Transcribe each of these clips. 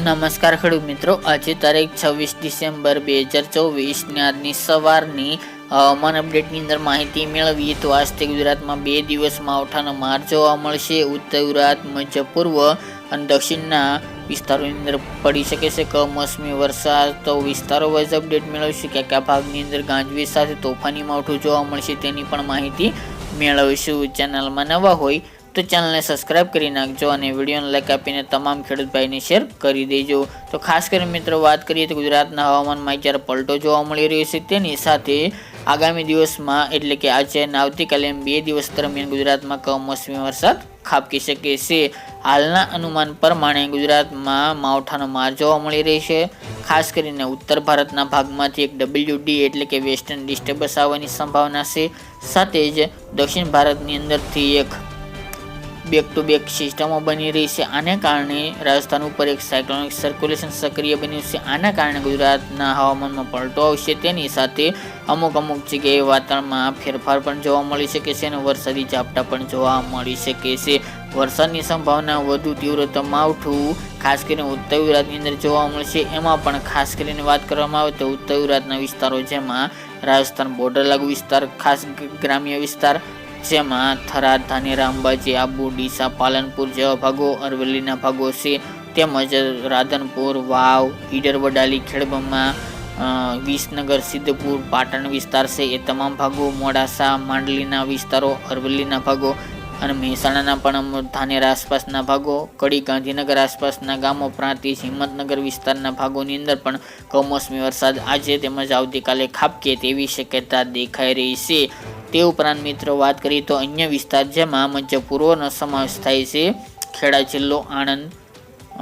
નમસ્કાર ખેડૂત મિત્રો, આજે તારીખ 26 ડિસેમ્બર 2024 ને આજની સવારની હવામાન અપડેટની અંદર માહિતી મેળવીએ તો આજથી ગુજરાતમાં 2 દિવસ માવઠાનો માર જોવા મળશે. ઉત્તર ગુજરાત, મધ્ય પૂર્વ અને દક્ષિણના વિસ્તારોની અંદર પડી શકે છે કમોસમી વરસાદ. તો વિસ્તારો વાઇઝ અપડેટ મેળવીશું કે કયા ભાગની અંદર ગાજવીજ સાથે તોફાની માવઠું જોવા મળશે તેની પણ માહિતી મેળવીશું. ચેનલમાં નવા હોય તો ચેનલને સબસ્ક્રાઇબ કરી નાખજો અને વિડીયોને લાઈક આપીને તમામ ખેડૂત ભાઈને શેર કરી દેજો. તો ખાસ કરીને મિત્રો વાત કરીએ તો ગુજરાતના હવામાનમાં જ્યારે પલટો જોવા મળી રહ્યો છે તેની સાથે આગામી દિવસમાં એટલે કે આજે અને આવતીકાલે એમ 2 દિવસ દરમિયાન ગુજરાતમાં કમોસમી વરસાદ ખાબકી શકે છે. હાલના અનુમાન પ્રમાણે ગુજરાતમાં માવઠાનો માર જોવા મળી રહી છે. ખાસ કરીને ઉત્તર ભારતના ભાગમાંથી એક WD એટલે કે વેસ્ટર્ન ડિસ્ટર્બન્સ આવવાની સંભાવના છે. સાથે જ દક્ષિણ ભારતની અંદરથી એક બેક ટુ બેક સિસ્ટમો બની રહી છે. આને કારણે રાજસ્થાન ઉપર એક સાયક્લોનિક સર્ક્યુલેશન સક્રિય બન્યું છે. આના કારણે ગુજરાતના હવામાનમાં પલટો આવશે. તેની સાથે અમુક જગ્યાએ વાતાવરણમાં ફેરફાર પણ જોવા મળી શકે છે અને વરસાદી ઝાપટા પણ જોવા મળી શકે છે. વરસાદની સંભાવના વધુ તીવ્રતા માવઠું ખાસ કરીને ઉત્તર ગુજરાતની અંદર જોવા મળશે. એમાં પણ ખાસ કરીને વાત કરવામાં આવે તો ઉત્તર ગુજરાતના વિસ્તારો જેમાં રાજસ્થાન બોર્ડર લાગુ વિસ્તાર, ખાસ ગ્રામ્ય વિસ્તાર જેમાં થરાદ, ધાનેરા, અંબાજી, આબુ, ડીસા, પાલનપુર જેવા ભાગો, અરવલ્લીના ભાગો છે. તેમજ રાધનપુર, વાવ, ઈડર, વડાલી, ખેડબ્રહ્મા, વિસનગર, સિદ્ધપુર, પાટણ વિસ્તાર છે એ તમામ ભાગો, મોડાસા, માંડલીના વિસ્તારો, અરવલ્લીના ભાગો અને મહેસાણાના પણ ધાનેરા આસપાસના ભાગો, કડી, ગાંધીનગર આસપાસના ગામો, પ્રાંતિજ, હિંમતનગર વિસ્તારના ભાગોની અંદર પણ કમોસમી વરસાદ આજે તેમજ આવતીકાલે ખાબકે તેવી શક્યતા દેખાઈ રહી છે. તે ઉપરાંત મિત્રો વાત કરીએ તો અન્ય વિસ્તાર જેમાં મધ્ય પૂર્વનો સમાવેશ થાય છે. ખેડા જિલ્લો, આણંદ,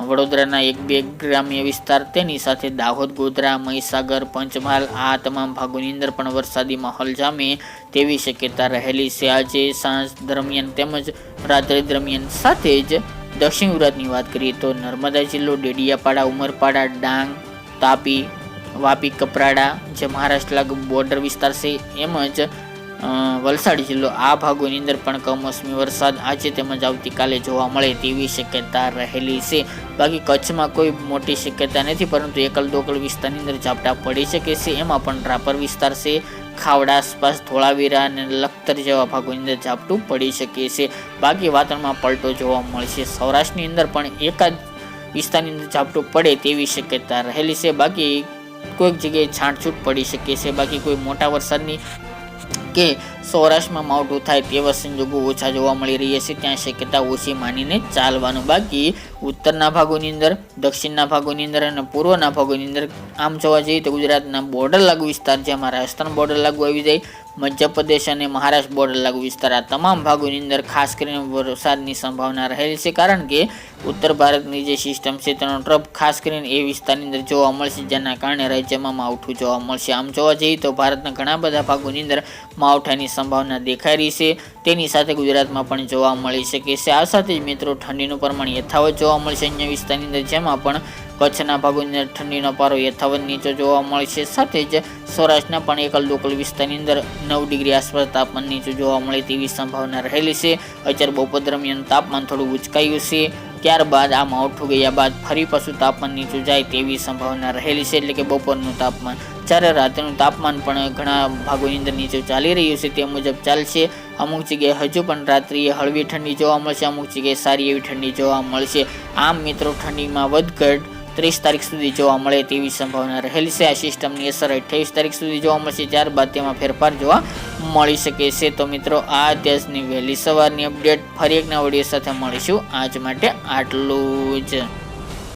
વડોદરાના 1-2 ગ્રામ્ય વિસ્તાર, તેની સાથે દાહોદ, ગોધરા, મહીસાગર, પંચમહાલ આ તમામ ભાગોની અંદર પણ વરસાદી માહોલ જામે તેવી શક્યતા રહેલી છે આજે સાંજ દરમિયાન તેમજ રાત્રિ દરમિયાન. સાથે જ દક્ષિણ ગુજરાતની વાત કરીએ તો નર્મદા જિલ્લો, ડેડિયાપાડા, ઉમરપાડા, ડાંગ, તાપી, વાપી, કપરાડા જે મહારાષ્ટ્ર લાગુ બોર્ડર વિસ્તાર છે, એમજ વલસાડ જિલ્લો આ ભાગોની અંદર પણ કમોસમી વરસાદ આજે તેમજ આવતીકાલે જોવા મળે તેવી શક્યતા રહેલી છે. બાકી કચ્છમાં કોઈ મોટી શક્યતા નથી, પરંતુ એકલ દોકલ વિસ્તારની અંદર ઝાપટા પડી શકે છે. એમાં પણ રાપર વિસ્તાર છે, ખાવડા આસપાસ, ધોળાવીરા અને લખતર જેવા ભાગોની અંદર ઝાપટું પડી શકે છે. બાકી વાતાવરણમાં પલટો જોવા મળશે. સૌરાષ્ટ્રની અંદર પણ એકાદ વિસ્તારની અંદર ઝાપટું પડે તેવી શક્યતા રહેલી છે. બાકી કોઈક જગ્યાએ છાંટછૂટ પડી શકે છે. બાકી કોઈ મોટા વરસાદની કે સૌરાષ્ટ્રમાં માવઠું થાય તેવા સંજોગો ઓછા જોવા મળી રહ્યા છે. ત્યાં શક્યતા ઓછી માનીને ચાલવાનું. બાકી ઉત્તરના ભાગોની અંદર, દક્ષિણના ભાગોની અંદર અને પૂર્વના ભાગોની અંદર આમ જોવા જઈએ તો ગુજરાતના બોર્ડર લાગુ વિસ્તાર જેમાં રાજસ્થાન બોર્ડર લાગુ આવી જાય, મધ્યપ્રદેશ અને મહારાષ્ટ્ર બોર્ડર લાગુ વિસ્તાર આ તમામ ભાગોની અંદર ખાસ કરીને વરસાદની સંભાવના રહેલી છે. કારણ કે ઉત્તર ભારતની જે સિસ્ટમ છે તેનો ટ્રફ ખાસ કરીને એ વિસ્તારની અંદર જોવા મળશે, જેના કારણે રાજ્યમાં માવઠું જોવા મળશે. આમ જોવા જઈએ તો ભારતના ઘણા બધા ભાગોની અંદર માવઠાની સંભાવના દેખાઈ રહી છે. તેની સાથે ગુજરાતમાં પણ જોવા મળી શકે છે. આ સાથે જ મિત્રો ઠંડીનું પ્રમાણ યથાવત જોવા મળશે અન્ય વિસ્તારની અંદર, જેમાં પણ કચ્છના ભાગોની અંદર ઠંડીનો પારો યથાવત નીચો જોવા મળશે. સાથે જ સૌરાષ્ટ્રના પણ એકલ દોકલ વિસ્તારની અંદર 9 ડિગ્રી આસપાસ તાપમાન નીચું જોવા મળે તેવી સંભાવના રહેલી છે. અત્યારે બપોર દરમિયાન તાપમાન થોડું ઉચકાયું છે. ત્યારબાદ આ માવઠું ગયા બાદ ફરી પાછું તાપમાન નીચું જાય તેવી સંભાવના રહેલી છે, એટલે કે બપોરનું તાપમાન. જ્યારે રાત્રિનું તાપમાન પણ ઘણા ભાગોની અંદર નીચું ચાલી રહ્યું છે તે મુજબ ચાલશે. અમુક જગ્યાએ હજુ પણ રાત્રિએ હળવી ઠંડી જોવા મળશે, અમુક જગ્યાએ સારી એવી ઠંડી જોવા મળશે. આમ મિત્રો ઠંડીમાં વધઘટ 30 તારીખ સુધી જોવા મળે તેવી સંભાવના રહેલી છે. આ સિસ્ટમની અસર 28 તારીખ સુધી જોવા મળશે, ત્યારબાદ તેમાં ફેરફાર જોવા મળી શકે છે. તો મિત્રો આ અત્યારની વહેલી સવારની અપડેટ. ફરી એક નવા વિડીયો સાથે મળીશું. આજ માટે આટલું જ.